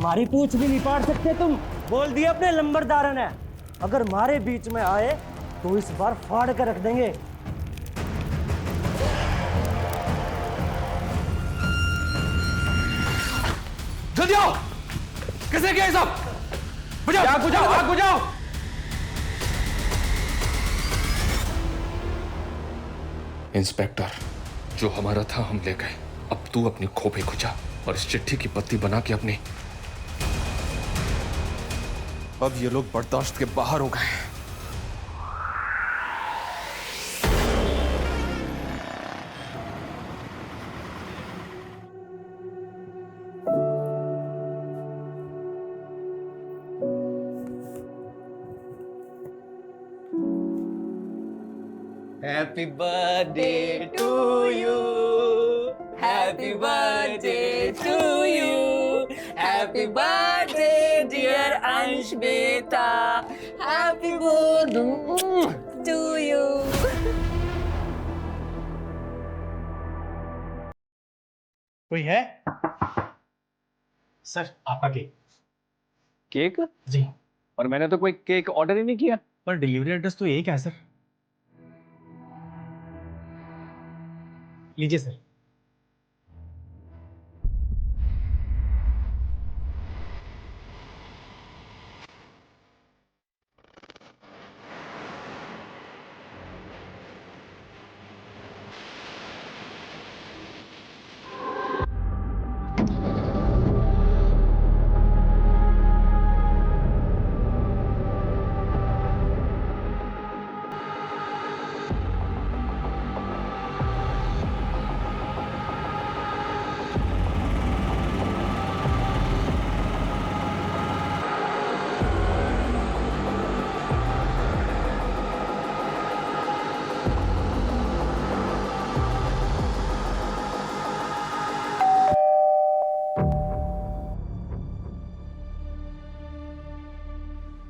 हमारी पूछ भी नहीं पाड़ सकते तुम। बोल दिया अपने लंबरदार ने, अगर हमारे बीच में आए तो इस बार फाड़ कर रख देंगे। जल्दी आओ, किसने किया ये सब? बुझाओ, आग बुझाओ, आग बुझाओ। इंस्पेक्टर, जो हमारा था हम ले गए, अब तू अपनी खोपड़ी खुजा और इस चिट्ठी की पत्ती बना के अपनी। अब ये लोग बर्दाश्त के बाहर हो गए हैं। Happy birthday to you. Happy birthday to you. Happy birthday dear Ansh beta. Happy birthday to you. कोई है? सर आपका केक। केक? जी। और मैंने तो कोई केक ऑर्डर ही नहीं किया। पर डिलीवरी एड्रेस तो एक है सर। लीजिए सर।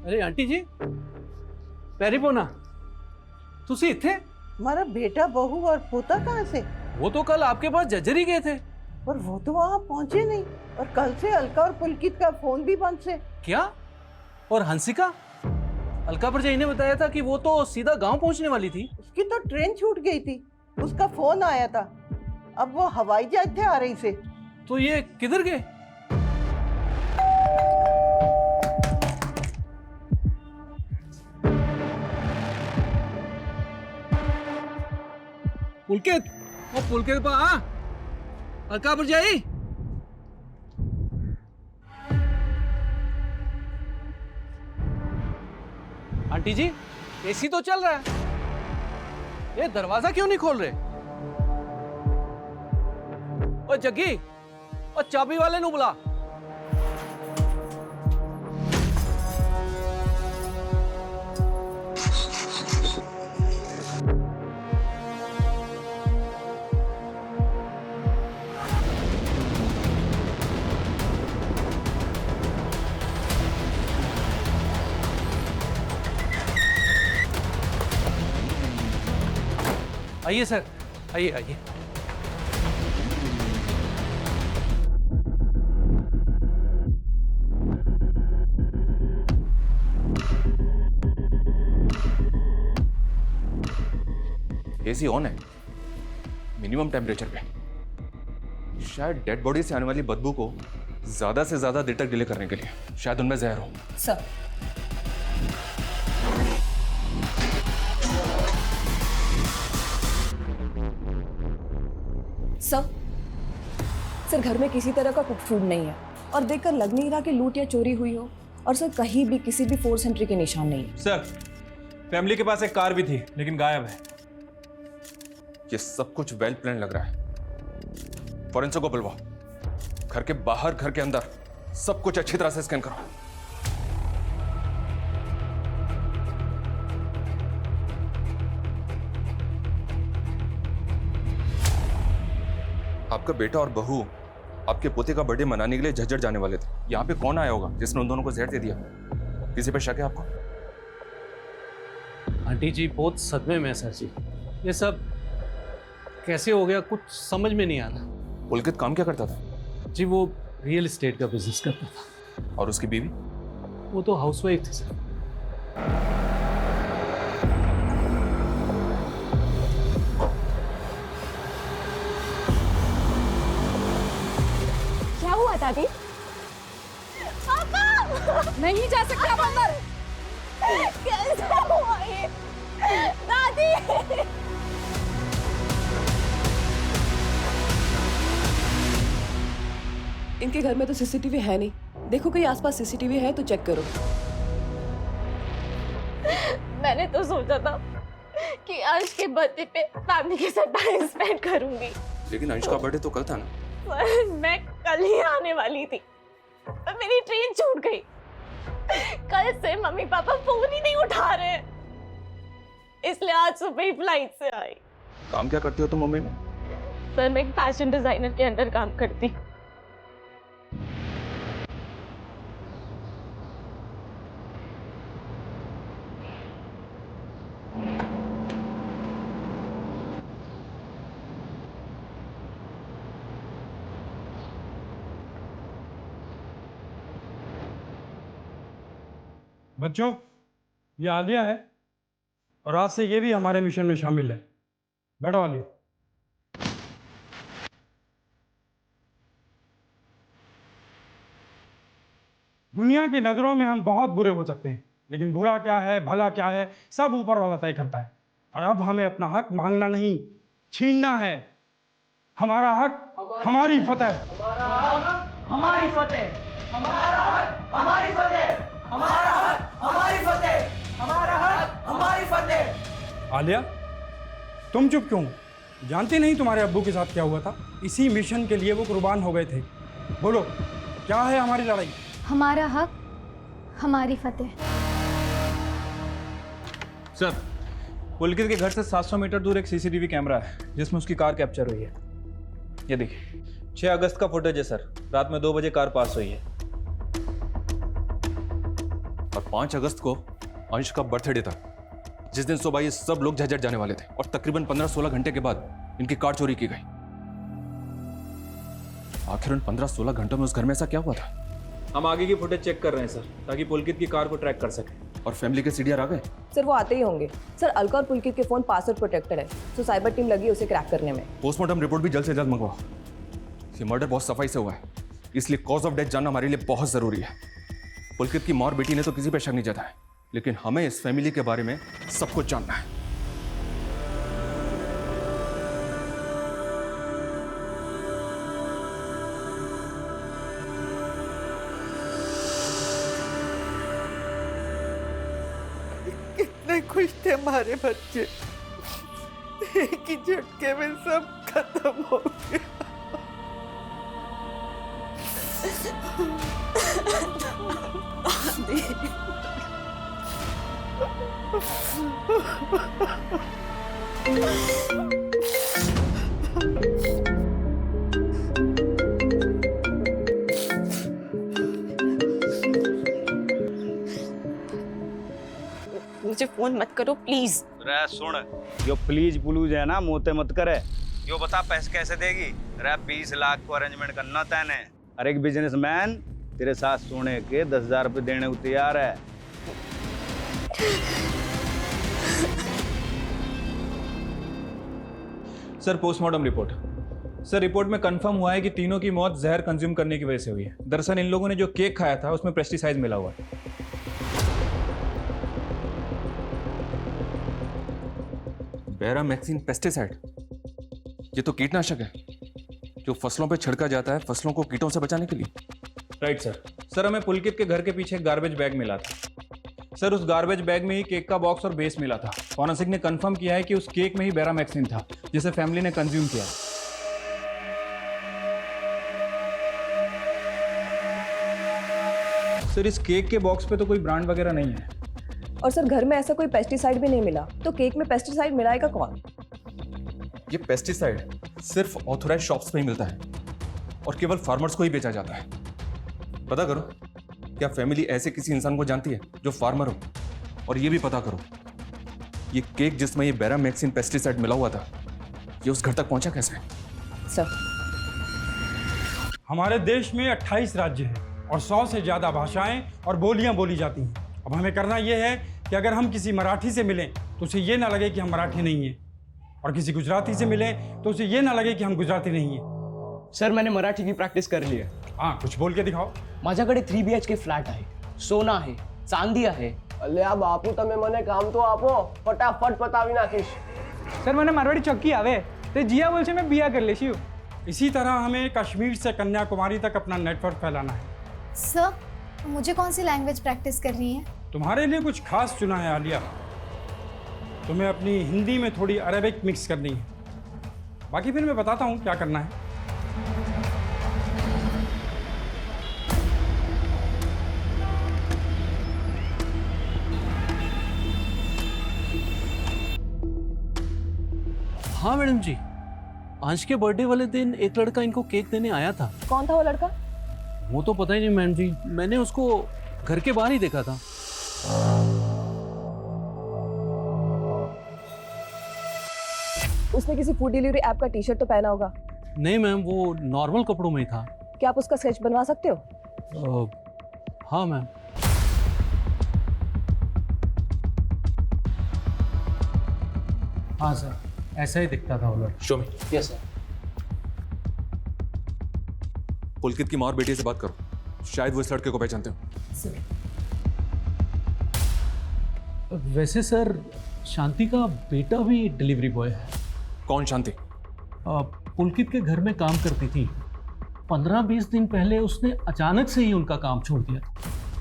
अरे आंटी जी, पैरी पोना तुसी इत्थे? हमारा बेटा बहू और पोता कहाँ से? वो तो कल आपके पास जज्जर ही गए थे। पर वो तो वहाँ पहुँचे नहीं, और कल से अलका और पुलकित का फोन भी बंद से। क्या? और हंसिका? अलका परजाई ने बताया था कि वो तो सीधा गांव पहुंचने वाली थी। उसकी तो ट्रेन छूट गई थी, उसका फोन आया था। अब वो हवाई जहाज थे आ रही से। तो ये किधर गए? पुलकित, ओ पुलकित पा अलका परजाई। आंटी जी, एसी तो चल रहा है, ये दरवाजा क्यों नहीं खोल रहे? ओ जग्गी, ओ चाबी वाले नु बुला। आइए सर, आइए आइए। एसी ऑन है, मिनिमम टेम्परेचर पे। शायद डेड बॉडी से आने वाली बदबू को ज्यादा से ज्यादा देर तक डिले करने के लिए, शायद उनमें जहर हो। सर, सर घर में किसी तरह का कुक फूड नहीं है, और देखकर लग नहीं रहा कि लूट या चोरी हुई हो। और सर कहीं भी किसी भी फोर्स एंट्री के निशान नहीं है। सर फैमिली के पास एक कार भी थी, लेकिन गायब है। ये सब कुछ वेल प्लान लग रहा है। फॉरेंसिक को बुलवाओ, घर के बाहर घर के अंदर सब कुछ अच्छी तरह से स्कैन करो। आपका बेटा और बहू आपके पोते का बर्थडे मनाने के लिए झज्जर जाने वाले थे। यहाँ पे कौन आया होगा जिसने उन दोनों को जहर दे दिया? किसी पे शक है आपको? आंटी जी बहुत सदमे में है सर जी, ये सब कैसे हो गया कुछ समझ में नहीं आ रहा। पुलकित काम क्या करता था? जी वो रियल एस्टेट का बिजनेस करता था। और उसकी बीवी? वो तो हाउसवाइफ थी सर। क्या हुआ दादी? नहीं जा सकते आप अंदर। कैसे हुआ ये? दादी! इनके घर में तो सीसीटीवी है नहीं। देखो कहीं आसपास सीसीटीवी है तो चेक करो। मैंने तो सोचा था कि अंश के बर्थडे पे फैमिली के साथ टाइम स्पेंड करूंगी। लेकिन अंश का बर्थडे तो कल था ना। पर मैं कल ही आने वाली थी, पर मेरी ट्रेन छूट गई। कल से मम्मी पापा फोन ही नहीं उठा रहे, इसलिए आज सुबह ही फ्लाइट से आई। काम क्या करती हो तुम मम्मी में? सर मैं एक फैशन डिजाइनर के अंडर काम करती। बच्चों, ये आलिया है और आज से ये भी हमारे मिशन में शामिल है। बैठो आलिया। दुनिया की नजरों में हम बहुत बुरे हो सकते हैं, लेकिन बुरा क्या है भला क्या है सब ऊपर वाला तय करता है। और अब हमें अपना हक मांगना नहीं, छीनना है। हमारा हक हमारी फतेह। हमारी फतेह, हमारा हक हमारी फतेह, हमारा हक हमारी फतेह, हमारा हक हमारी फतेह। आलिया, तुम चुप क्यों? जानती नहीं तुम्हारे अब्बू के साथ क्या हुआ था? इसी मिशन के लिए वो कुर्बान हो गए थे। बोलो, क्या है हमारी लड़ाई? हमारा हक हमारी फतेह। सर, पुलकित के घर से 700 मीटर दूर एक सीसीटीवी कैमरा है जिसमें उसकी कार कैप्चर हुई है। ये देखिए, 6 अगस्त का फुटेज है सर। रात में 2 बजे कार पास हुई है। और 5 अगस्त को अंश का बर्थडे था, जिस दिन सुबह ये सब लोग झज्जर जाने वाले थे और तकरीबन 15-16 घंटे के बाद इनकी कार चोरी की गई। आखिर उन 15-16 घंटों में उस घर में ऐसा क्या हुआ था? हम आगे की फुटेज चेक कर रहे हैं सर, ताकि पुलकित की कार को ट्रैक कर सकें। और फैमिली के सीडीआर आ गए? सर वो आते ही होंगे। सर अलका और पुलकित के फोन पासवर्ड प्रोटेक्टेड है, तो साइबर टीम लगी है उसे क्रैक करने में। पोस्टमार्टम रिपोर्ट भी जल्द से जल्द मंगवाओ। ये मर्डर बहुत सफाई से हुआ है, इसलिए कॉज ऑफ डेथ जानना हमारे लिए बहुत जरूरी है। पुलकित की मां और बेटी ने तो किसी पे शक नहीं जताया, लेकिन हमें इस फैमिली के बारे में सब कुछ जानना है। कितने खुश थे हमारे बच्चे, एक ही झटके में सब खत्म हो गया। मुझे फोन मत करो प्लीज। रे सुन, यो प्लीज पुलूज है ना, मोते मत करे। यो बता पैसे कैसे देगी? रे 20 लाख को अरेंजमेंट करना तैने। अरे एक बिजनेसमैन तेरे साथ सोने के 10,000 रुपये देने को तैयार है। Sir postmortem report. Sir report में कंफर्म हुआ है कि तीनों की मौत जहर कंज्यूम करने की वजह से हुई है। दरअसल इन लोगों ने जो केक खाया था उसमें पेस्टिसाइड मिला हुआ है। बैरामैक्सिन पेस्टिसाइड, ये तो कीटनाशक है जो फसलों पे छिड़का जाता है फसलों को कीटों से बचाने के लिए। Right sir. सर हमें पुलकित के घर के पीछे एक गार्बेज बैग मिला था। सर उस गार्बेज बैग में ही केक का बॉक्स और बेस मिला था। फॉरेंसिक ने कंफर्म किया है कि उस केक में ही बैरामैक्सिन था जिसे फैमिली ने कंज्यूम किया। सर इस केक के बॉक्स पे तो कोई ब्रांड वगैरह नहीं है। और सर घर में ऐसा कोई पेस्टिसाइड भी नहीं मिला, तो केक में पेस्टिसाइड मिलाएगा कौन? ये पेस्टिसाइड सिर्फ ऑथोराइज्ड शॉप्स में ही मिलता है और केवल फार्मर्स को ही बेचा जाता है। पता करो, क्या फैमिली ऐसे किसी इंसान को जानती है जो फार्मर हो? और ये भी पता करो, ये केक जिसमें ये बैरामैक्सिन पेस्टिसाइड मिला हुआ था, ये उस घर तक पहुंचा कैसे? सर हमारे देश में 28 राज्य हैं और 100 से ज़्यादा भाषाएं और बोलियां बोली जाती हैं। अब हमें करना यह है कि अगर हम किसी मराठी से मिलें तो उसे ये ना लगे कि हम मराठी नहीं हैं, और किसी गुजराती से मिलें तो उसे ये ना लगे कि हम गुजराती नहीं हैं। सर मैंने मराठी की प्रॅक्टिस करली आहे. हाँ, कुछ बोल के दिखाओ. माझ्याकडे 3 BHK फ्लॅट आहे, सोना आहे, चांदी आहे. અલ્યા બાપુ તમે મને કામ તો આપો, ફટાફટ પતાવી નાખીશ. सर मैंने मारवाड़ी चौकी आवे तो जिया बोल से मैं बिया कर लेती हूँ. इसी तरह हमें कश्मीर से कन्याकुमारी तक अपना नेटवर्क फैलाना है. सर मुझे कौन सी लैंग्वेज प्रैक्टिस करनी है? तुम्हारे लिए कुछ खास चुना है आलिया. तुम्हें अपनी हिंदी में थोड़ी अरेबिक मिक्स करनी है. बाकी फिर मैं बताता हूँ क्या करना है. हाँ मैडम जी, अंश के बर्थडे वाले दिन एक लड़का इनको केक देने आया था. कौन था वो लड़का? वो तो पता ही नहीं मैडम जी, मैंने उसको घर के बाहर ही देखा था. उसने किसी फूड डिलीवरी ऐप का टी शर्ट तो पहना होगा. नहीं मैम, वो नॉर्मल कपड़ों में ही था. क्या आप उसका स्केच बनवा सकते हो? हाँ मैम. हाँ सर, ऐसा ही दिखता था वो लड़का. Show me. Yes sir. Pulkit की माँ और बेटी से बात करो, शायद वो इस लड़के को पहचानते हो. वैसे सर, शांति का बेटा भी डिलीवरी बॉय है. कौन शांति? पुलकित के घर में काम करती थी. 15-20 दिन पहले उसने अचानक से ही उनका काम छोड़ दिया.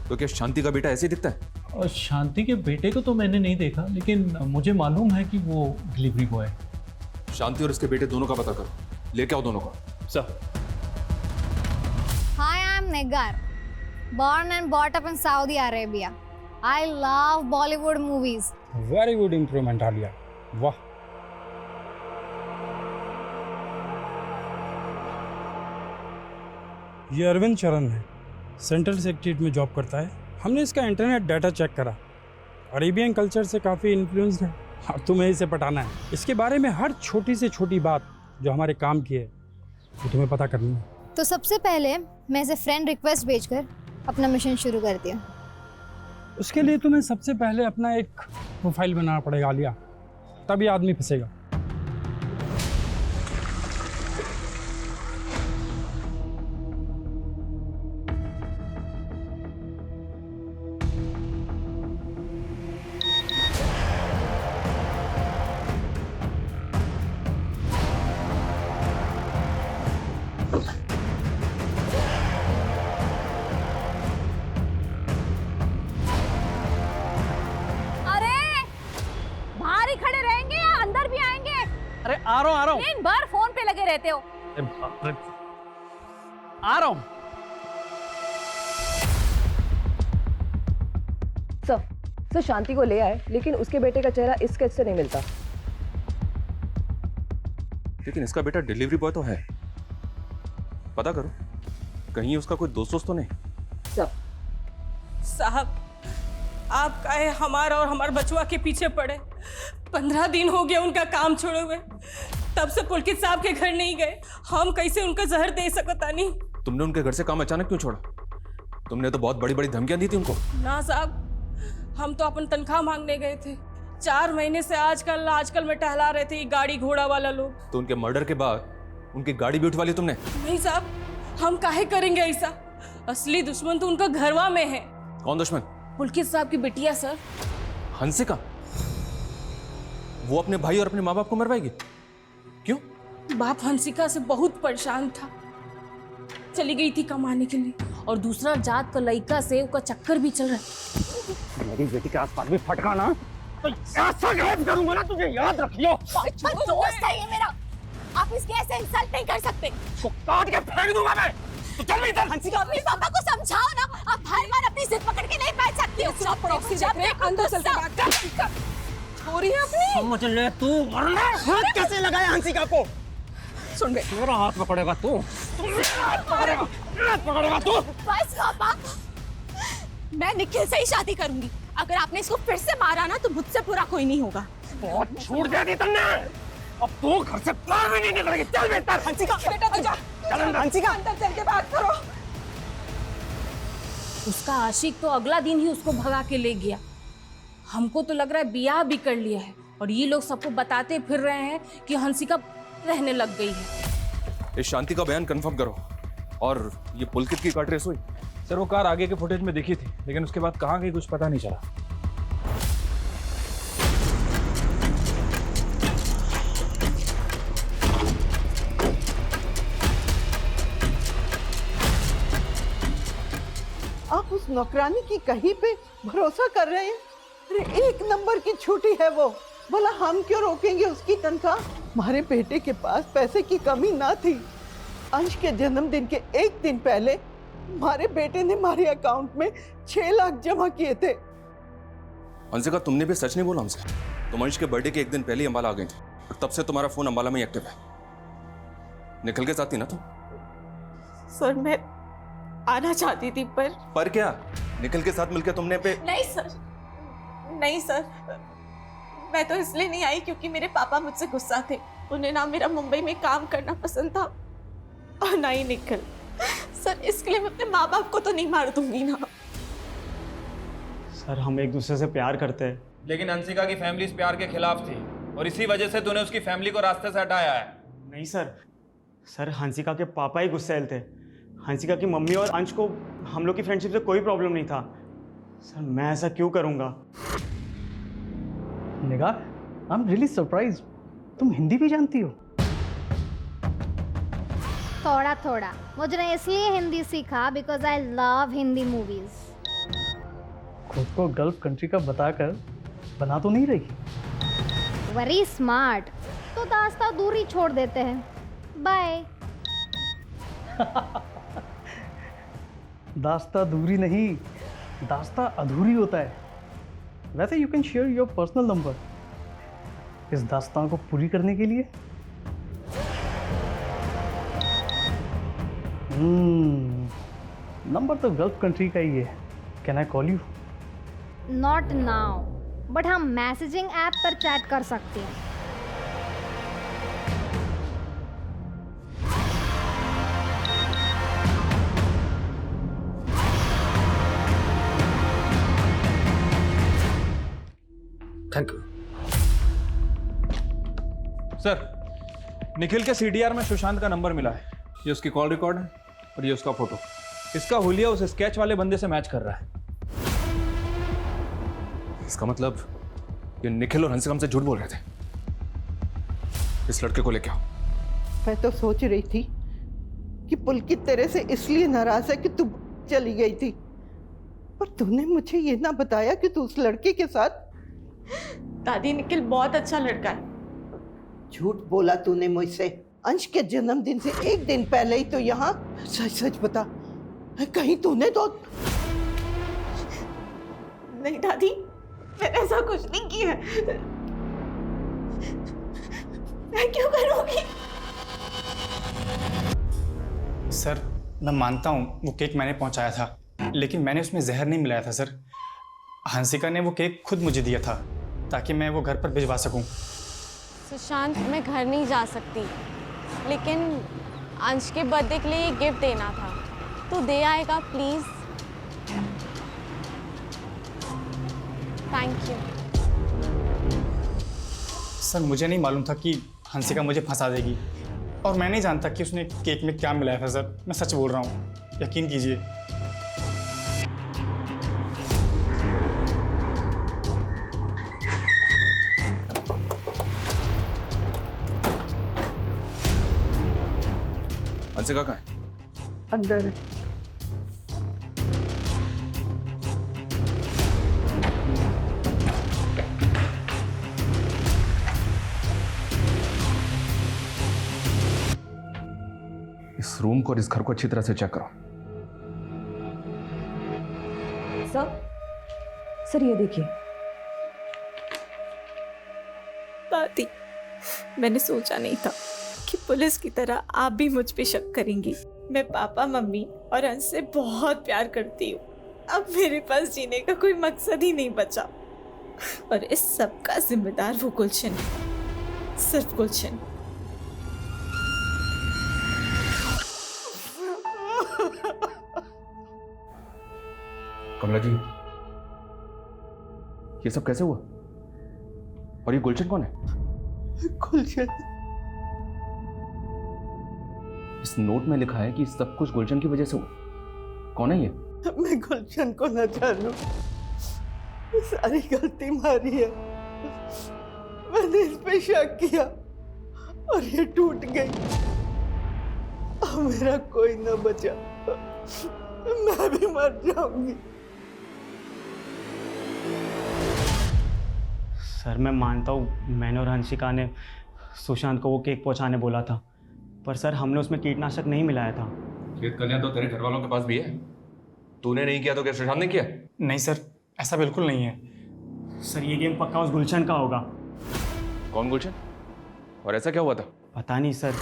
तो क्या शांति का बेटा ऐसे ही दिखता है? और शांति के बेटे को तो मैंने नहीं देखा, लेकिन मुझे मालूम है कि वो डिलीवरी बॉय है. शांति और इसके बेटे दोनों का पता करो, लेके आओ दोनों को. Sir. Hi, I'm Negar. Born and brought up in Saudi Arabia. I love Bollywood movies. Very good improvement Alia. वाह. ये अरविंद चरण है, सेंट्रल सेक्रेटरीट में जॉब करता है. हमने इसका इंटरनेट डाटा चेक करा. अरेबियन कल्चर से काफ़ी इन्फ्लुएंस्ड है और तुम्हें इसे पटाना है. इसके बारे में हर छोटी से छोटी बात जो हमारे काम की है वो तुम्हें पता करनी है. तो सबसे पहले मैं इसे फ्रेंड रिक्वेस्ट भेजकर अपना मिशन शुरू करती हूँ. उसके लिए तुम्हें सबसे पहले अपना एक प्रोफाइल बनाना पड़ेगा आलिया, तभी आदमी फंसेगा. आ रहा हूँ. दिन भर फोन पे लगे रहते हो. आ रहा हूँ. सर शांति को ले आए, लेकिन उसके बेटे का चेहरा इस स्केच से नहीं मिलता. लेकिन इसका बेटा डिलीवरी बॉय तो है. पता करो, कहीं उसका कोई दोस्त तो नहीं. साहब, आप काहे हमारा और हमारे बचवा के पीछे पड़े? 15 दिन हो गए उनका काम छोड़े हुए. तब से पुलकित साहब के घर नहीं गए. हम कैसे उनका जहर दे सकता नहीं? तुमने उनके घर से काम अचानक क्यों छोड़ा? तुमने तो बहुत बड़ी बड़ी धमकियां दी थी उनको. ना साहब, हम तो अपन तनख्वाह मांगने गए थे. 4 महीने से आजकल में टहला रहे थे गाड़ी घोड़ा वाला लोग. तो उनके मर्डर के बाद उनकी गाड़ी भी उठवा ली तुमने? नहीं साहब, हम काहे करेंगे ऐसा? असली दुश्मन तो उनका घरवा में है. कौन दुश्मन? पुलकित साहब की बिटिया सर. हंसिका? वो अपने भाई और अपने माँ बाप को मरवाएगी? क्यों? बाप हंसिका से बहुत परेशान था. चली गई थी कमाने के लिए, और दूसरा जात का लड़का से उसका चक्कर भी चल रहा है. मेरी बेटी के आसपास भी फटका ना तो ऐसा गायब करूंगा ना, तुझे याद रखियो. दोस्त है ये मेरा, आप इसके ऐसे इंसल्ट नहीं कर सकते. तो काट के फेंक दूंगा मैं. तो चल भी इधर. हंसिका, अपने पापा को समझाओ ना. आप हर बार अपनी जिद पकड़ के नहीं बैठ सकते हो. सब प्रॉक्सी देख रहे हैं, अंदर चलते बात कर. छोरी अपनी समझ ले तू. वरना हाथ कैसे लगाया हंसिका को? सुन बे, मेरा हाथ पकड़ेगा तू. हाथ पकड़ेगा तू. बस पापा, मैं निखिल से ही शादी करूंगी. अगर आपने इसको फिर से मारा ना तो मुझसे पूरा कोई नहीं होगा. बहुत छूट दे दी तुमने. अब तू घर से बाहर भी नहीं निकलेगी. चल बेटा. हंसिका बेटा, तू जा. चल हंसिका, अंदर चल के बात करो. उसका आशिक तो अगला दिन ही उसको भगा के ले गया। हमको तो लग रहा है ब्याह भी कर लिया है और ये लोग सबको बताते फिर रहे हैं कि हंसिका रहने लग गई है। इस शांति का बयान कंफर्म करो। और ये पुलकित की कार रेस हुई? सर वो कार आगे के फुटेज में दिखी थी, लेकिन उसके बाद कहाँ गई कुछ पता नहीं चला। आप उस नौकरानी की कहीं पे भरोसा कर रहे हैं? अरे 1 नंबर की छुट्टी है वो, भला हम क्यों रोकेंगे उसकी तनख्वाह? हमारे बेटे के पास पैसे की कमी ना थी। अंश के जन्मदिन के 1 दिन पहले हमारे बेटे ने हमारे अकाउंट में 6 लाख जमा किए थे। हंसिका, तुमने भी सच नहीं बोला हमसे। तुम अंश के बर्थडे के 1 दिन पहले ही अंबाला आ गई थी और तब से तुम्हारा फोन अंबाला में ही एक्टिव है। निखिल के साथ थी ना तुम? सर मैं आना चाहती थी पर क्या निखिल के साथ मिलकर तुमने पे? नहीं सर, मैं तो इसलिए नहीं आई क्योंकि मेरे पापा मुझसे गुस्सा थे। उन्हें ना मेरा मुंबई में काम करना पसंद था और ना ही निखिल। सर इसके लिए मैं अपने माँ बाप को तो नहीं मार दूंगी ना। सर हम एक दूसरे से प्यार करते हैं। लेकिन हंसिका की फैमिली इस प्यार के खिलाफ थी और इसी वजह से तूने उसकी फैमिली को रास्ते से हटाया है। नहीं सर हंसिका के पापा ही गुस्सैल थे। हंसिका की मम्मी और अंश को हम लोग की फ्रेंडशिप से कोई प्रॉब्लम नहीं था। सर मैं ऐसा क्यों करूँगा? निगाह, आई एम रियली सरप्राइज, तुम हिंदी भी जानती हो? थोड़ा थोड़ा। मुझे इसलिए हिंदी सीखा because I love Hindi movies. खुद को गल्फ कंट्री का बताकर बना तो नहीं रही? Very smart. तो दास्ता दूरी छोड़ देते हैं। बाय। दास्ता दूरी नहीं, दास्ता अधूरी होता है। वैसे you can share your personal number इस दास्तान को पूरी करने के लिए। नंबर तो गल्फ कंट्री का ही है। Can I call you? Not now, but हम मैसेजिंग ऐप पर चैट कर सकते हैं। Thank you sir. निखिल के सीडीआर में सुशांत का नंबर मिला है। ये उसकी कॉल रिकॉर्ड है और ये उसका फोटो। इसका हुलिया उस स्केच वाले बंदे से मैच कर रहा है। इसका मतलब ये निखिल और हंसिका हमसे झूठ बोल रहे थे। इस लड़के को लेके आओ। मैं तो सोच रही थी कि पुलकित तेरे से इसलिए नाराज है कि तू चली गई थी, पर तूने मुझे ये ना बताया कि तू उस लड़के के साथ। दादी निखिल बहुत अच्छा लड़का है। झूठ बोला तूने मुझसे। अंश के जन्मदिन से 1 दिन पहले ही तो यहाँ। सच सच बता, कहीं तूने तो नहीं दादी, मैंने ऐसा कुछ नहीं किया। मैं क्यों करूँगी? सर मैं मानता हूँ वो केक मैंने पहुँचाया था, लेकिन मैंने उसमें जहर नहीं मिलाया था सर। हंसिका ने वो केक खुद मुझे दिया था ताकि मैं वो घर पर भिजवा सकूं। सुशांत, मैं घर नहीं जा सकती, लेकिन अंश के बर्थडे के लिए गिफ्ट देना था, तो दे आएगा प्लीज? Thank you. सर मुझे नहीं मालूम था कि हंसिका मुझे फंसा देगी, और मैं नहीं जानता कि उसने केक में क्या मिलाया था सर। मैं सच बोल रहा हूँ, यकीन कीजिए। हंसिका कहाँ है? अंदर। इस रूम को और इस घर को अच्छी तरह से चेक करो। सर ये देखिए। दादी, मैंने सोचा नहीं था कि पुलिस की तरह आप भी मुझ पे शक करेंगी। मैं पापा, मम्मी और अंश से बहुत प्यार करती हूँ। अब मेरे पास जीने का कोई मकसद ही नहीं बचा, और इस सब का जिम्मेदार वो गुलशन है, सिर्फ गुलशन। कमला जी, ये सब कैसे हुआ? और ये गुलशन कौन है? गुलशन? इस नोट में लिखा है कि सब कुछ गुलशन की वजह से हुआ। कौन है ये? मैं गुलशन को न जानूं, सारी गलती मारी है। मैंने इस पे शक किया और ये टूट गई। अब मेरा कोई न बचा, मैं भी मर जाऊंगी। सर मैं मानता हूँ मैंने और हंसिका ने सुशांत को वो केक पहुँचाने बोला था, पर सर हमने उसमें कीटनाशक नहीं मिलाया था। खेत कल्याण तो तेरे घर वालों के पास भी है। तूने नहीं किया तो क्या सुशांत ने किया? नहीं सर, ऐसा बिल्कुल नहीं है सर। ये गेम पक्का उस गुलशन का होगा। कौन गुलशन? और ऐसा क्या हुआ था? पता नहीं सर।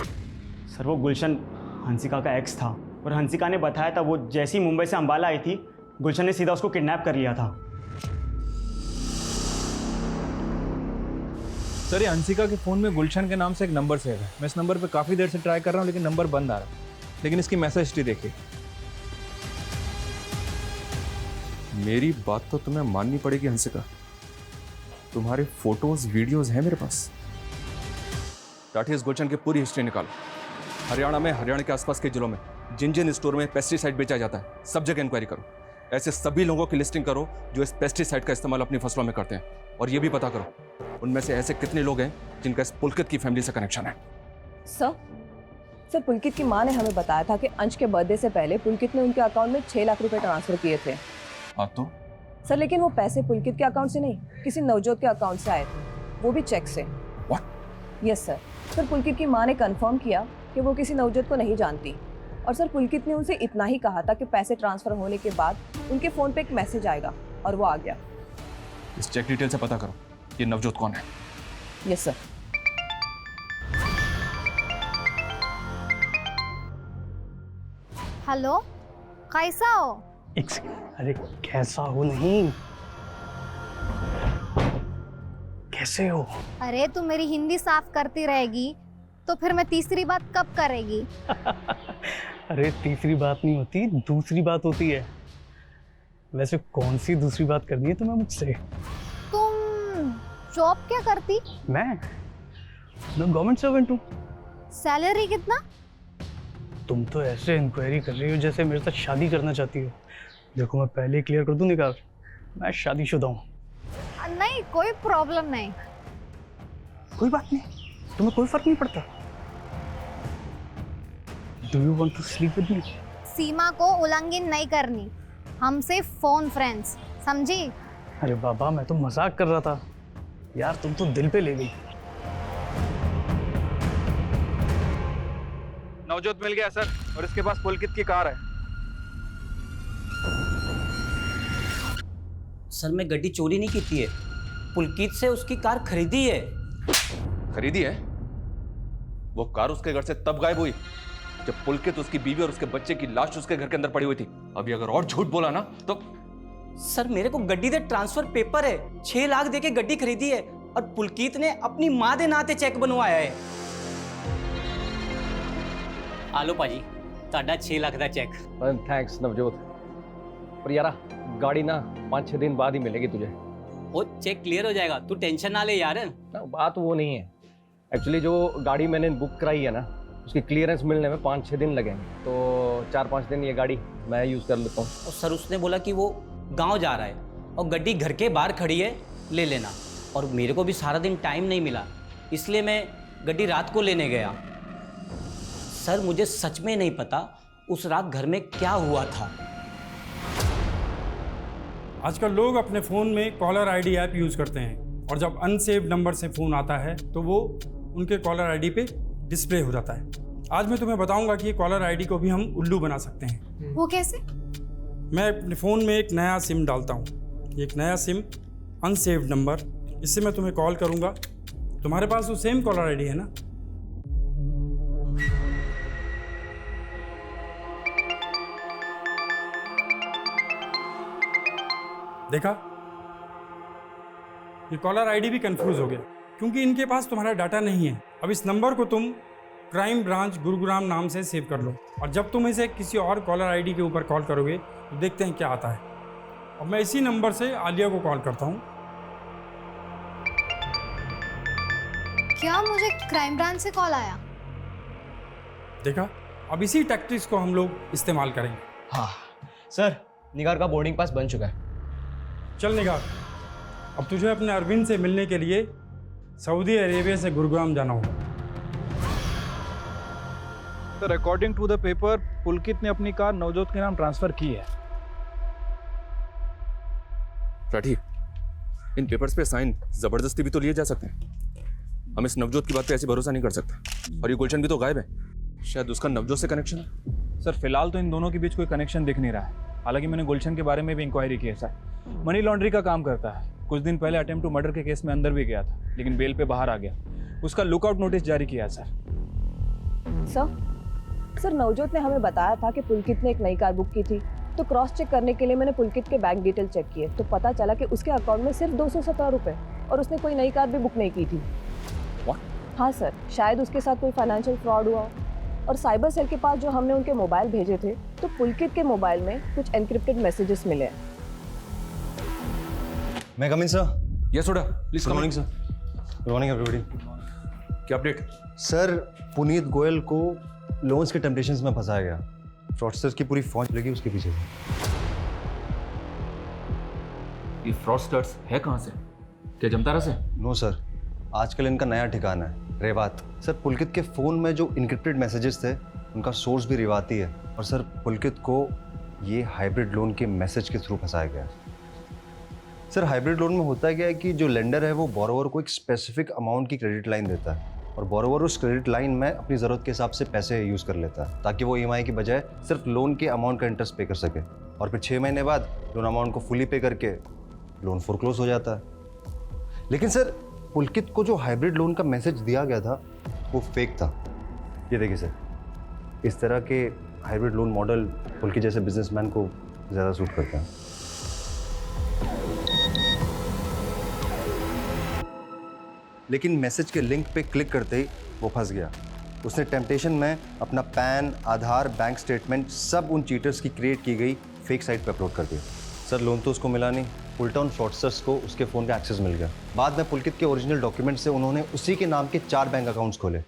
सर वो गुलशन हंसिका का एक्स था और हंसिका ने बताया था वो जैसी मुंबई से अंबाला आई थी, गुलशन ने सीधा उसको किडनैप कर लिया था। सर ये हंसिका के फ़ोन में गुलशन के नाम से एक नंबर सेव है। मैं इस नंबर पे काफ़ी देर से ट्राई कर रहा हूँ लेकिन नंबर बंद आ रहा है। लेकिन इसकी मैसेज हिस्ट्री देखिए। मेरी बात तो तुम्हें माननी पड़ेगी हंसिका, तुम्हारे फोटोज वीडियोज हैं मेरे पास। टाटी इस गुलशन की पूरी हिस्ट्री निकालो। हरियाणा में, हरियाणा के आसपास के जिलों में जिन जिन स्टोर में पेस्टिसाइड बेचा जाता है सब जगह इंक्वायरी करो। ऐसे सभी लोगों की लिस्टिंग करो जो इस पेस्टिसाइड का इस्तेमाल अपनी फसलों में करते हैं, और ये भी पता करो उनमें से ऐसे कितने लोग हैं जिनका इस पुलकित की फैमिली से कनेक्शन है। सर पुलकित की माँ ने हमें बताया था कि अंश के बर्थडे से पहले पुलकित ने उनके अकाउंट में 6 लाख रुपए ट्रांसफर किए थे। हाँ तो? सर लेकिन वो पैसे पुलकित के अकाउंट से नहीं, किसी नवजोत के अकाउंट से आए थे, वो भी चेक से। What? Yes sir. Sir Pulkit की माँ ने कंफर्म किया कि वो किसी नवजोत को नहीं जानती, और सर पुलकित ने उनसे इतना ही कहा था कि पैसे ट्रांसफर होने के बाद उनके फ़ोन पे एक मैसेज आएगा, और वो आ गया। इस चेक डिटेल से पता करो ये नवजोत कौन है। Yes sir. हेलो, कैसा हो? अरे कैसा हो नहीं, कैसे हो? अरे तू मेरी हिंदी साफ करती रहेगी तो फिर मैं तीसरी बात कब करेगी? अरे तीसरी बात नहीं होती, दूसरी बात होती है। वैसे कौन सी दूसरी बात करनी है तुम्हें मुझसे? तुम जॉब क्या करती? मैं गवर्नमेंट सर्वेंट हूँ। सैलरी कितना? तुम तो ऐसे इंक्वायरी कर रही हो जैसे मेरे साथ शादी करना चाहती हो। देखो मैं पहले क्लियर कर दूं निकाल, मैं शादीशुदा हूँ। नहीं कोई प्रॉब्लम नहीं। कोई बात नहीं, तुम्हें कोई फर्क नहीं पड़ता। Do you want to sleep with me? सीमा को उल्लंघन नहीं करनी, हमसे फोन फ्रेंड्स, समझी? अरे बाबा मैं तो मजाक कर रहा था यार, तुम तो दिल पे ले गई। नवजोत मिल गया सर, और इसके पास पुलकित की कार है। सर मैं गड्डी चोरी नहीं की है, पुलकित से उसकी कार खरीदी है। खरीदी है? वो कार उसके घर से तब गायब हुई जब पुलकित, उसकी बीवी और उसके बच्चे की लाश उसके घर के अंदर पड़ी हुई थी। अभी अगर और झूठ बोला ना तो। सर मेरे को गड्डी दे ट्रांसफर पेपर है, 6 लाख दे के गड्डी खरीदी है, और पुलकित ने अपनी माँ दे नाते चेक बनवाया है। आलो पाजी, ताड़ा 6 लाख दा चेक। थैंक्स नवजोत, पर यार गाड़ी ना 5-6 दिन बाद ही मिलेगी तुझे। वो चेक क्लियर हो जाएगा, तू टेंशन ना ले यार। ना बात वो नहीं है, एक्चुअली जो गाड़ी मैंने बुक कराई है ना उसकी क्लियरेंस मिलने में 5-6 दिन लगेंगे, तो 4-5 दिन ये गाड़ी मैं यूज़ कर लेता हूँ। और सर उसने बोला कि वो गांव जा रहा है और गड्डी घर के बाहर खड़ी है, ले लेना। और मेरे को भी सारा दिन टाइम नहीं मिला, इसलिए मैं गड्डी रात को लेने गया। सर मुझे सच में नहीं पता उस रात घर में क्या हुआ था। आजकल लोग अपने फ़ोन में कॉलर आईडी ऐप यूज़ करते हैं, और जब अनसेव्ड नंबर से फ़ोन आता है तो वो उनके कॉलर आईडी पे डिस्प्ले हो जाता है। आज मैं तुम्हें बताऊंगा कि कॉलर आईडी को भी हम उल्लू बना सकते हैं। वो कैसे? मैं अपने फ़ोन में एक नया सिम डालता हूँ, एक नया सिम अनसेव्ड नंबर, इससे मैं तुम्हें कॉल करूँगा। तुम्हारे पास वो सेम कॉलर आईडी है ना? देखा, ये कॉलर आईडी भी कंफ्यूज हो गया क्योंकि इनके पास तुम्हारा डाटा नहीं है। अब इस नंबर को तुम क्राइम ब्रांच गुरुग्राम नाम से सेव कर लो, और जब तुम इसे किसी और कॉलर आईडी के ऊपर कॉल करोगे तो देखते हैं क्या आता है। और मैं इसी नंबर से आलिया को कॉल करता हूँ। क्या मुझे क्राइम ब्रांच से कॉल आया? देखा, अब इसी टैक्टिक्स को हम लोग इस्तेमाल करेंगे। हाँ सर, निगार का बोर्डिंग पास बन चुका है। चल निगार, अब तुझे अपने अरविंद से मिलने के लिए सऊदी अरेबिया से गुरुग्राम जाना होगा। Sir according to the paper Pulkit ने अपनी कार नवजोत के नाम ट्रांसफर की है। राठी, इन पेपर्स पे साइन जबरदस्ती भी तो लिए जा सकते हैं। हम इस नवजोत की बात पे ऐसे भरोसा नहीं कर सकते। और ये गुलशन भी तो गायब है, शायद उसका नवजोत से कनेक्शन है। सर फिलहाल तो इन दोनों के बीच कोई कनेक्शन दिख नहीं रहा है। हालांकि मैंने गुलशन के बारे में भी इंक्वायरी की है सर। मनी लॉन्ड्री का काम करता है। कुछ दिन पहले अटेम्प्ट टू मर्डर के केस में अंदर भी गया था, लेकिन बेल पे बाहर आ गया। उसका लुकआउट नोटिस जारी किया है सर। सर नवजोत ने हमें बताया था कि पुलकित ने एक नई कार बुक की थी, तो क्रॉस चेक करने के लिए मैंने पुलकित के बैंक डिटेल चेक किए, तो पता चला कि उसके अकाउंट में सिर्फ 217 रुपए और उसने कोई नई कार भी बुक नहीं की थी। हाँ सर, शायद उसके साथ कोई फाइनेंशियल फ्रॉड हुआ। और साइबर सेल के पास जो हमने उनके मोबाइल भेजे थे, तो पुलकित के मोबाइल में कुछ एनक्रिप्टेड मैसेजेस मिले हैं। May come in sir? Yes soda, please good morning sir. Good morning everybody. क्या अपडेट? सर पुनीत गोयल को लोन्स के टेम्पटेशंस में फंसाया गया। फ्रॉडस्टर्स की पूरी फौज लगी उसके पीछे। ये फ्रॉडस्टर्स है कहाँ से? क्या जमतारा से? नो सर, आजकल इनका नया ठिकाना है रेवात। सर पुलकित के फ़ोन में जो इनक्रिप्टेड मैसेजेस थे उनका सोर्स भी रेवाती है। और सर पुलकित को ये हाइब्रिड लोन के मैसेज के थ्रू फंसाया गया। सर हाइब्रिड लोन में होता क्या है कि जो लेंडर है वो बोरोवर को एक स्पेसिफिक अमाउंट की क्रेडिट लाइन देता है और बोरोवर उस क्रेडिट लाइन में अपनी ज़रूरत के हिसाब से पैसे यूज़ कर लेता है, ताकि वो EMI की बजाय सिर्फ लोन के अमाउंट का इंटरेस्ट पे कर सके। और फिर 6 महीने बाद लोन अमाउंट को फुली पे करके लोन फोरक्लोज हो जाता है। लेकिन सर पुलकित को जो हाइब्रिड लोन का मैसेज दिया गया था वो फेक था। ये देखिए सर, इस तरह के हाइब्रिड लोन मॉडल पुलकित जैसे बिजनेसमैन को ज़्यादा सूट करते हैं। लेकिन मैसेज के लिंक पे क्लिक करते ही वो फंस गया। उसने टेम्पटेशन में अपना पैन, आधार, बैंक स्टेटमेंट सब उन चीटर्स की क्रिएट की गई फेक साइट पे अपलोड कर दिया। सर लोन तो उसको मिला नहीं, उल्टा उन फ्रॉडस्टर्स को उसके फ़ोन का एक्सेस मिल गया। बाद में पुलकित के ओरिजिनल डॉक्यूमेंट से उन्होंने उसी के नाम के 4 बैंक अकाउंट्स खोले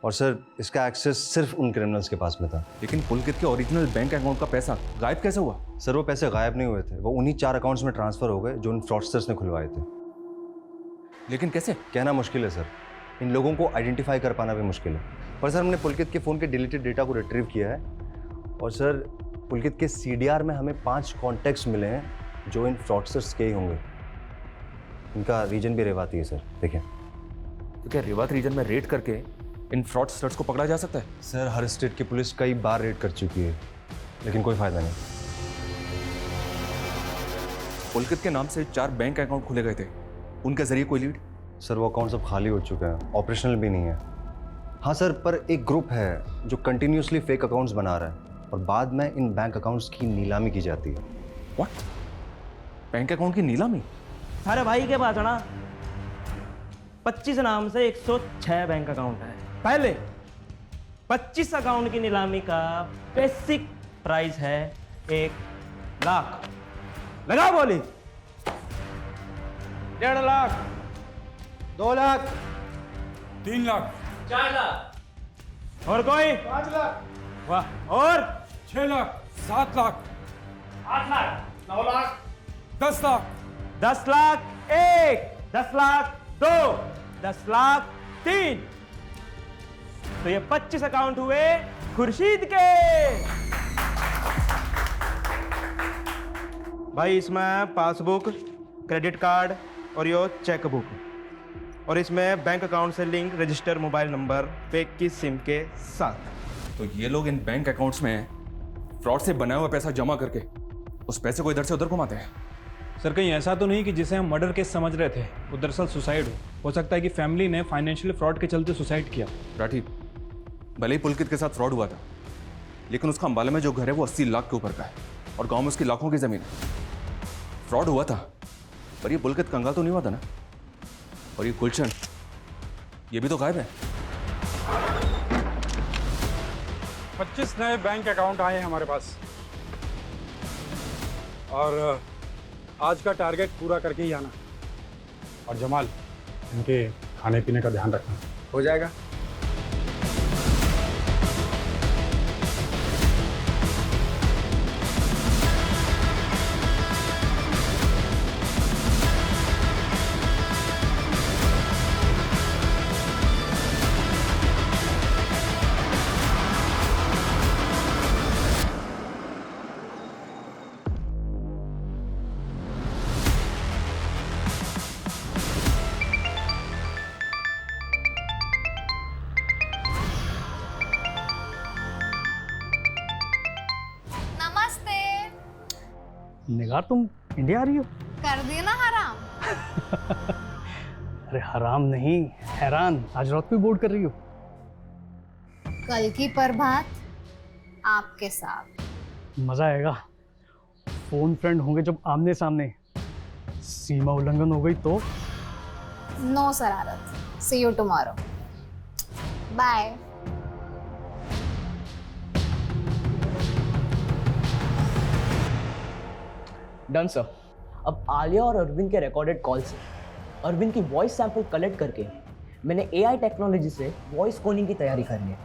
और सर इसका एक्सेस सिर्फ उन क्रिमिनल्स के पास में था। लेकिन पुलकित के ओरिजिनल बैंक अकाउंट का पैसा गायब कैसे हुआ? सर वो पैसे गायब नहीं हुए थे, वो उन्हीं 4 अकाउंट्स में ट्रांसफ़र हो गए जो उन फ्रॉडस्टर्स ने खुलवाए थे। लेकिन कैसे? कहना मुश्किल है सर, इन लोगों को आइडेंटिफाई कर पाना भी मुश्किल है। पर सर हमने पुलकित के फ़ोन के डिलीटेड डेटा को रिट्रीव किया है और सर पुलकित के CDR में हमें 5 कॉन्टैक्ट्स मिले हैं जो इन फ्रॉडस्टर्स के ही होंगे। इनका रीजन भी रेवाती है सर, देखें। तो क्या रेवात रीजन में रेड करके इन फ्रॉडस्टर्स को पकड़ा जा सकता है? सर हर स्टेट की पुलिस कई बार रेड कर चुकी है, लेकिन कोई फ़ायदा नहीं। पुलकित के नाम से 4 बैंक अकाउंट खुले गए थे, उनके जरिए कोई लीड? सर वो अकाउंट सब खाली हो चुके हैं, ऑपरेशनल भी नहीं है। हाँ सर, पर एक ग्रुप है जो कंटिन्यूसली फेक अकाउंट्स बना रहा है और बाद में इन बैंक अकाउंट्स की नीलामी की जाती है। व्हाट? बैंक अकाउंट की नीलामी? अरे भाई के पास है ना 25 नाम से 106 बैंक अकाउंट है। पहले 25 अकाउंट की नीलामी का बेसिक प्राइस है 1 लाख। लगा बोली 1.5 लाख, 2 लाख, 3 लाख, 4 लाख, और कोई 5 लाख, वाह, और 6 लाख, 7 लाख, 8 लाख, 9 लाख, 10 लाख, 10 लाख 1, 10 लाख 2, 10 लाख 3। तो ये 25 अकाउंट हुए खुर्शीद के। भाई इसमें पासबुक, क्रेडिट कार्ड और यो चेक बुक, और इसमें बैंक अकाउंट से link register mobile number fake की सिम के साथ। तो ये लोग इन बैंक अकाउंट्स में फ्रॉड से बनाया हुआ पैसा जमा करके उस पैसे को इधर से उधर घुमाते हैं। सर कहीं ऐसा तो नहीं कि जिसे हम मर्डर केस समझ रहे थे वो दरअसल सुसाइड हो सकता है कि फैमिली ने फाइनेंशियल फ्रॉड के चलते सुसाइड किया। राठी, भले ही पुलकित के साथ फ्रॉड हुआ था, लेकिन उसका अंबाला में जो घर है वो 80 लाख के ऊपर का है और गांव में उसकी लाखों की जमीन है। फ्रॉड हुआ था, पर ये पुलकित कंगाल तो नहीं हुआ था ना। और ये गुलशन, ये भी तो गायब है। 25 नए बैंक अकाउंट आए हैं हमारे पास और आज का टारगेट पूरा करके ही आना। और जमाल, इनके खाने पीने का ध्यान रखना। हो जाएगा। नमस्ते। निगार, तुम इंडिया आ रही हो? कर दिए ना हराम। अरे हराम नहीं, हैरान। आज रात को बोर्ड कर रही हो? कल की प्रभात आपके साथ। मजा आएगा। फोन फ्रेंड होंगे जब आमने सामने। सीमा उल्लंघन हो गई तो? नो शरारत। See you tomorrow. Bye. Done sir. अब आलिया और अरविंद के रिकॉर्डेड कॉल से अरविंद की वॉइस सैंपल कलेक्ट करके मैंने एआई टेक्नोलॉजी से वॉइस क्लोनिंग की तैयारी कर ली है।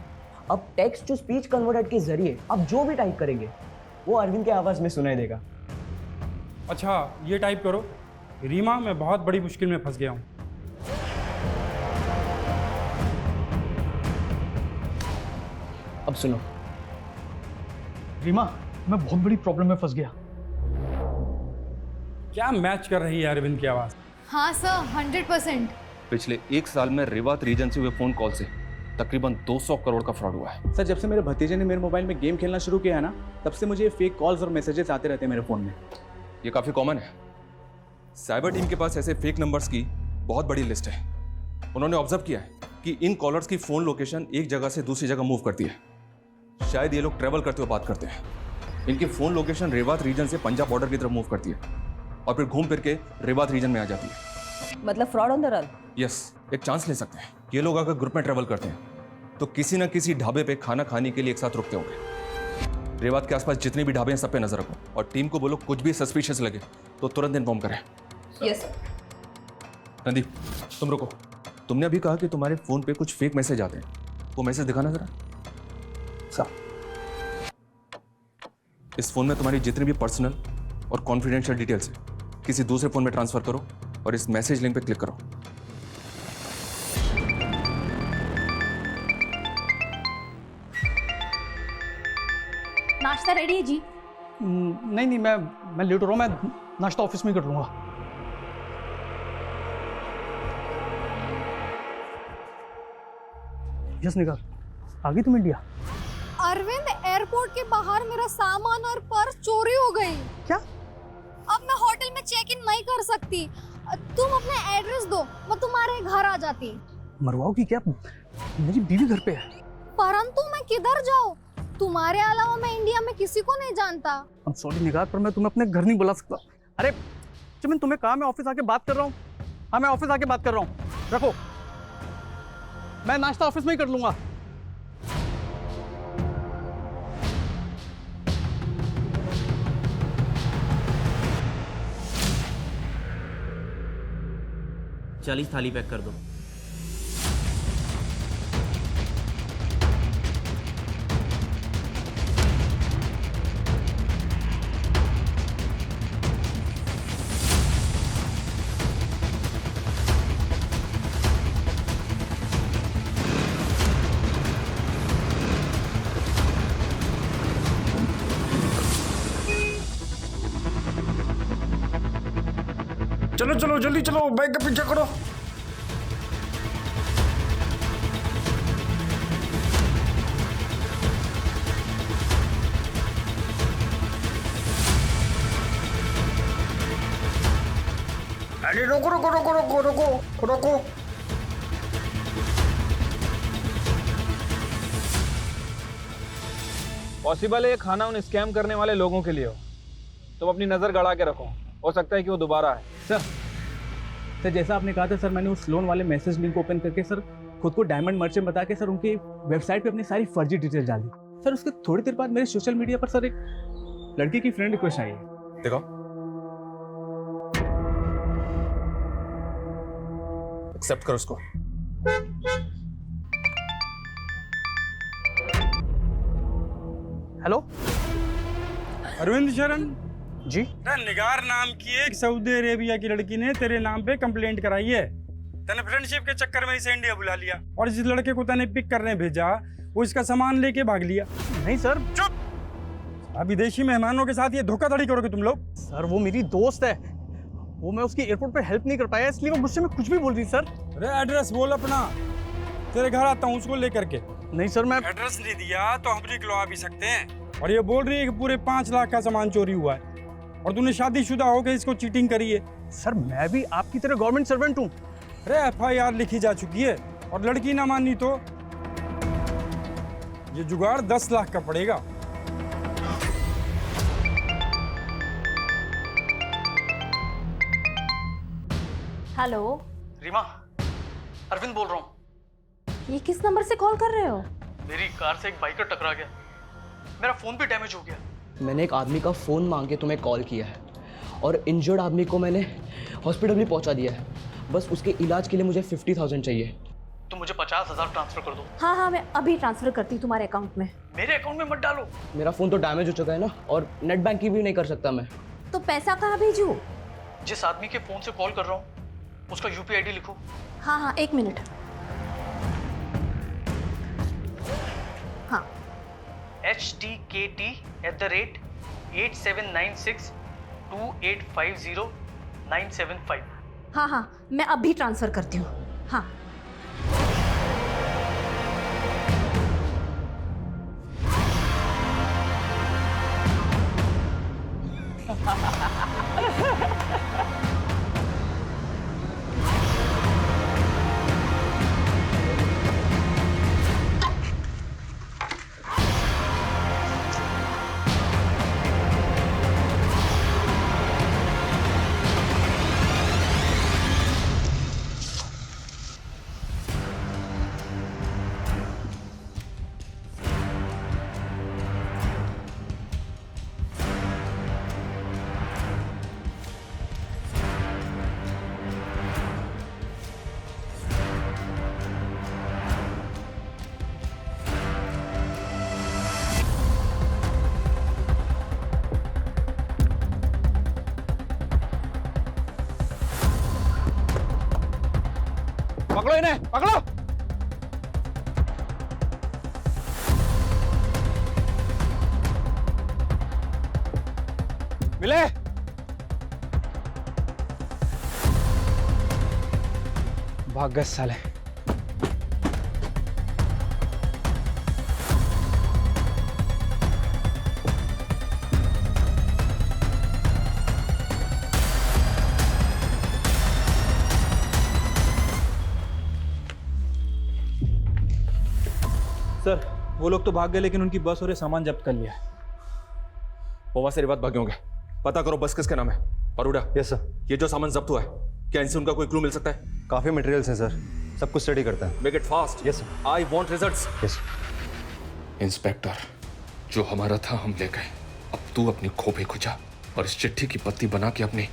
अब टेक्स्ट टू स्पीच कन्वर्टर के जरिए अब जो भी टाइप करेंगे वो अरविंद के आवाज़ में सुनाई देगा। अच्छा, ये टाइप करो, रीमा मैं बहुत बड़ी मुश्किल में फंस गया हूँ। अब सुनो। रीमा, मैं बहुत बड़ी प्रॉब्लम में फंस गया। क्या मैच कर रही है अरविंद की आवाज़? हाँ सर, 100%। पिछले 1 साल में रेवात रीजन से हुए फोन कॉल से तकरीबन 200 करोड़ का फ्रॉड हुआ है। सर, जब से मेरे भतीजे ने मेरे मोबाइल में गेम खेलना शुरू किया है ना, तब से मुझे फेक कॉल्स और मैसेजेस आते रहते हैं मेरे फ़ोन में। ये काफ़ी कॉमन है। साइबर टीम के पास ऐसे फेक नंबर्स की बहुत बड़ी लिस्ट है। उन्होंने ऑब्जर्व किया है कि इन कॉलर्स की फ़ोन लोकेशन एक जगह से दूसरी जगह मूव करती है। शायद ये लोग ट्रैवल करते हुए बात करते हैं। इनकी फ़ोन लोकेशन रेवात रीजन से पंजाब बॉर्डर की तरफ मूव करती है और फिर घूम फिर के रेवात रीजन में आ जाती है। मतलब fraud on the run. Yes, एक चांस ले सकते हैं। ये लोग अगर ग्रुप में ट्रैवल करते हैं तो किसी न किसी ढाबे पे खाना खाने के लिए एक साथ रुकते होंगे। रेवात के आसपास जितने भी ढाबे हैं सब पे नजर रखो और टीम को बोलो कुछ भी सस्पिशियस लगे तो तुरंत इन्फॉर्म करें। Yes sir. नंदी, तुम रुको। तुमने अभी कहा कि तुम्हारे फोन पे कुछ फेक मैसेज आते हैं, वो मैसेज दिखाना जरा। इस फोन में तुम्हारी जितनी भी पर्सनल और कॉन्फिडेंशियल डिटेल्स है किसी दूसरे फोन में ट्रांसफर करो और इस मैसेज लिंक पे क्लिक करो। नाश्ता रेडी है जी? नहीं नहीं, मैं लेट हो रहा हूँ। मैं नाश्ता ऑफिस में ही कर लूँगा। यस निगार, आ गई तुम इंडिया? अरविंद, एयरपोर्ट के बाहर मेरा सामान और पर्स चोरी हो गई। क्या? अब मैं होटल में चेक इन नहीं कर सकती। तुम अपना एड्रेस दो, मैं तुम्हारे घर आ जाती। मरवाओगी क्या? मेरी बीवी घर पे है। परंतु मैं किधर जाऊँ? तुम्हारे अलावा मैं इंडिया में किसी को नहीं जानता। I'm sorry निगार, पर मैं तुम्हें अपने घर नहीं बुला सकता। अरे चमन, तुम्हें कहा मैं ऑफिस आके बात कर रहा हूँ। हाँ, मैं ऑफिस आके बात कर रहा हूँ। रखो, मैं नाश्ता ऑफिस में ही कर लूंगा। चालीस थाली पैक कर दो। चलो चलो जल्दी चलो, बैग का पीछा करो। अरे रोको रोको रोको रोको रोको रोको। पॉसिबल है ये खाना उन स्कैम करने वाले लोगों के लिए हो। तुम अपनी नज़र गड़ा के रखो, हो सकता है कि वो दोबारा आए। सर जैसा आपने कहा था सर, मैंने उस लोन वाले मैसेज लिंक ओपन करके सर खुद को डायमंड मर्चेंट बता के सर उनकी वेबसाइट पे अपनी सारी फर्जी डिटेल डाल दी। सर उसके थोड़ी देर बाद मेरे सोशल मीडिया पर सर एक लड़की की फ्रेंड रिक्वेस्ट आई है। देखो, एक्सेप्ट कर उसको। हेलो अरविंद शरण जी। निगार नाम की एक सऊदी अरेबिया की लड़की ने तेरे नाम पे कंप्लेंट कराई है। तने फ्रेंडशिप के चक्कर में इसे इंडिया बुला लिया और जिस लड़के को तने पिक करने भेजा वो इसका सामान लेके भाग लिया। नहीं सर। चुप! विदेशी मेहमानों के साथ ये धोखाधड़ी करोगे तुम लोग? सर वो मेरी दोस्त है, वो मैं उसकी एयरपोर्ट पे हेल्प नहीं कर पाया इसलिए वो मुझसे में कुछ भी बोल रही सर। अरे एड्रेस बोल अपना, तेरे घर आता हूँ उसको लेकर के। नहीं सर मैं एड्रेस नहीं दिया तो हम निकलवा भी सकते हैं। और ये बोल रही है कि पूरे 5 लाख का सामान चोरी हुआ है और तूने शादीशुदा होकर इसको चीटिंग करी है। सर मैं भी आपकी तरह गवर्नमेंट सर्वेंट हूँ। अरे FIR लिखी जा चुकी है और लड़की ना मानी तो ये जुगाड़ 10 लाख का पड़ेगा। हेलो रीमा, अरविंद बोल रहा हूँ। ये किस नंबर से कॉल कर रहे हो? मेरी कार से एक बाइकर टकरा गया, मेरा फोन भी डैमेज हो गया। मैंने एक आदमी का फ़ोन मांग के तुम्हें कॉल किया है और इंजर्ड आदमी को मैंने हॉस्पिटल भी पहुंचा दिया है। बस उसके इलाज के लिए मुझे 50,000 चाहिए। तो मुझे 50,000 ट्रांसफर कर दो। हाँ हाँ, मैं अभी ट्रांसफर करती हूँ तुम्हारे अकाउंट में। मेरे अकाउंट में मत डालो। मेरा फ़ोन तो डैमेज हो चुका है ना, और नेट बैंकिंग भी नहीं कर सकता मैं। तो पैसा कहाँ भेजूँ? जिस आदमी के फ़ोन से कॉल कर रहा हूँ उसका UPI ID लिखो। हाँ हाँ, 1 मिनट। हाँ, HTKT@87962850 हाँ हाँ, मैं अभी ट्रांसफर करती हूँ। हाँ पकड़ो इन्हें, पकड़ो। मिले। भाग गए साले। सर वो लोग तो भाग गए लेकिन उनकी बस और ये सामान जब्त कर लिया है। वहां से बात भागे होंगे। पता करो बस किसके नाम है। परूडा। Yes sir. ये जो सामान जब्त हुआ है, क्या इनसे उनका कोई क्लू मिल सकता है? काफ़ी मटेरियल्स हैं सर, सब कुछ स्टडी करते हैं। Make it fast. Yes I want results. Yes. Inspector, जो हमारा था हम ले गए, अब तू अपनी खोपड़ी खुजा और इस चिट्ठी की पत्ती बना के अपनी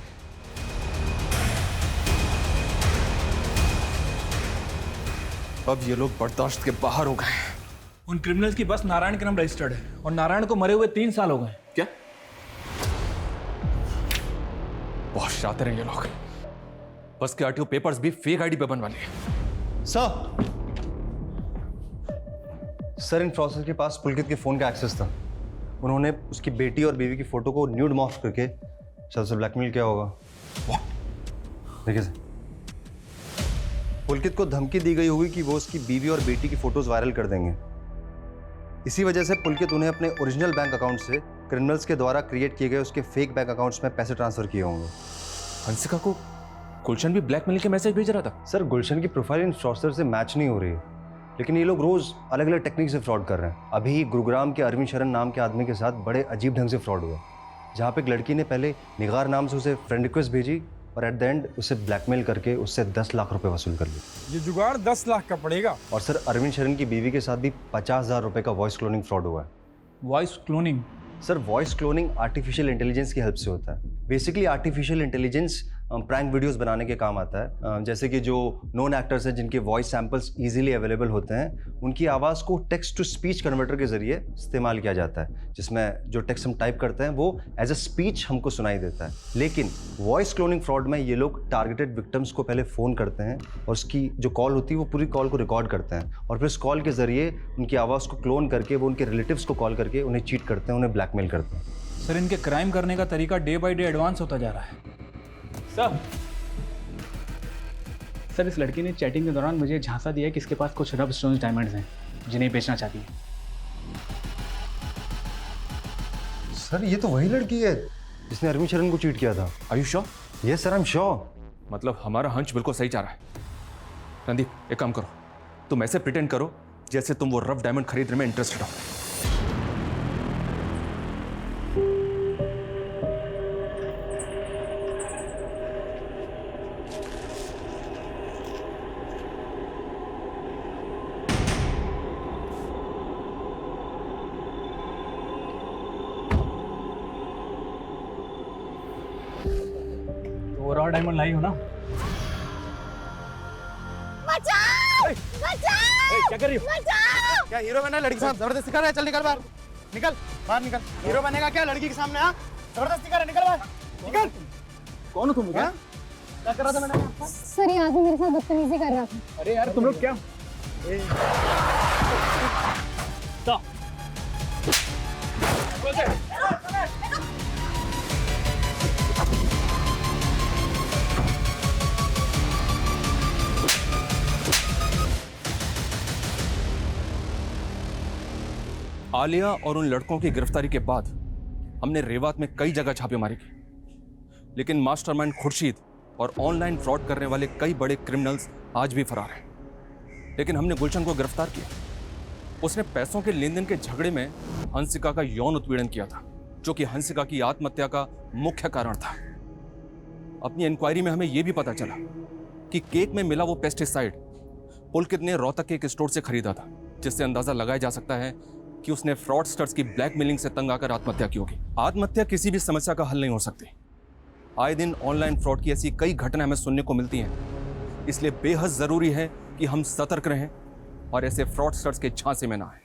अब ये लोग बर्दाश्त के बाहर हो गए। उन क्रिमिनल्स की बस नारायण के नाम रजिस्टर्ड है और नारायण को मरे हुए 3 साल हो गए। क्या? बहुत शातिर हैं ये लोग। बस के RTO पेपर्स भी फेक ID पे बनवा लिए। सर इन फ्रॉसेस के पास पुलकित के फ़ोन का एक्सेस था। उन्होंने उसकी बेटी और बीवी की फ़ोटो को न्यूड मॉर्फ करके शायद उसे ब्लैकमेल किया होगा। देखिए सर, पुलकित को धमकी दी गई होगी कि वो उसकी बीवी और बेटी की फ़ोटोज़ वायरल कर देंगे। इसी वजह से पुलकित उन्हें अपने ओरिजिनल बैंक अकाउंट से क्रिमिनल्स के द्वारा क्रिएट किए गए उसके फेक बैंक अकाउंट्स में पैसे ट्रांसफ़र किए होंगे। हंसिका को गुलशन भी ब्लैकमेल के मैसेज भेज रहा था। सर गुलशन की प्रोफाइल इन फ्रॉडस्टर से मैच नहीं हो रही है, लेकिन ये लोग रोज़ अलग अलग टेक्निक से फ्रॉड कर रहे हैं। अभी गुरुग्राम के अरविंद शरण नाम के आदमी के साथ बड़े अजीब ढंग से फ्रॉड हुआ, जहाँ पे एक लड़की ने पहले निगार नाम से उसे फ्रेंड रिक्वेस्ट भेजी और एट द एंड उसे ब्लैकमेल करके उससे 10 लाख रुपए वसूल कर लिए। ये जुगाड़ 10 लाख का पड़ेगा। और सर अरविंद शरण की बीवी के साथ भी 50,000 रुपए का वॉइस क्लोनिंग फ्रॉड हुआ है। Voice cloning? Sir voice cloning artificial intelligence की हेल्प से होता है। Basically artificial intelligence prank videos बनाने के काम आता है। जैसे कि जो नोन एक्टर्स हैं जिनके वॉइस सैंपल्स इजीली अवेलेबल होते हैं, उनकी आवाज़ को टेक्स्ट टू स्पीच कन्वर्टर के ज़रिए इस्तेमाल किया जाता है, जिसमें जो टेक्स्ट हम टाइप करते हैं वो एज अ स्पीच हमको सुनाई देता है। लेकिन वॉइस क्लोनिंग फ्रॉड में ये लोग टारगेटेड विक्टिम्स को पहले फ़ोन करते हैं और उसकी जो कॉल होती है वो पूरी कॉल को रिकॉर्ड करते हैं और फिर उस कॉल के ज़रिए उनकी आवाज़ को क्लोन करके वो उनके रिलेटिव्स को कॉल करके उन्हें चीट करते हैं, उन्हें ब्लैकमेल करते हैं। सर इनके क्राइम करने का तरीका डे बाय डे एडवांस होता जा रहा है। सर इस लड़की ने चैटिंग के दौरान मुझे झांसा दिया कि इसके पास कुछ रब स्टोन्स डायमंड्स हैं जिन्हें बेचना चाहती है। सर ये तो वही लड़की है जिसने अरविंद शरण को चीट किया था। Are you sure? Yes sir, I am sure. मतलब हमारा हंच बिल्कुल सही जा रहा है। रणदीप, एक काम करो, तुम ऐसे प्रिटेंड करो जैसे तुम वो रफ डायमंड खरीदने में इंटरेस्टेड हो। वो रॉ डायमंड लाई हो ना? बचाओ! बचाओ! क्या कर रही हो? बचाओ! क्या हीरो बनना लड़की के सामने जबरदस्ती कर रहा है? चल निकल बाहर, निकल बाहर, निकल। हीरो बनेगा क्या लड़की के सामने? हाँ, जबरदस्ती कर रहा है, निकल बाहर, निकल। कौन हो तुम? क्या कर रहा था मैंने? सर ये आदमी मेरे साथ बदतमीजी कर रहा था। अरे यार तुम लोग क्या आलिया और उन लड़कों की गिरफ्तारी के बाद हमने रेवात में कई जगह छापेमारी की, लेकिन मास्टरमाइंड खुर्शीद और ऑनलाइन फ्रॉड करने वाले कई बड़े क्रिमिनल्स आज भी फरार हैं। लेकिन हमने गुलशन को गिरफ्तार किया। उसने पैसों के लेन देन के झगड़े में हंसिका का यौन उत्पीड़न किया था, जो कि हंसिका की आत्महत्या का मुख्य कारण था। अपनी इंक्वायरी में हमें यह भी पता चला कि केक में मिला वो पेस्टिसाइड पुलकित ने रोहतक के एक स्टोर से खरीदा था, जिससे अंदाजा लगाया जा सकता है कि उसने फ्रॉडस्टर्स की ब्लैकमेलिंग से तंग आकर आत्महत्या की होगी। आत्महत्या किसी भी समस्या का हल नहीं हो सकती। आए दिन ऑनलाइन फ्रॉड की ऐसी कई घटनाएं हमें सुनने को मिलती हैं, इसलिए बेहद जरूरी है कि हम सतर्क रहें और ऐसे फ्रॉडस्टर्स के झांसे में ना आए।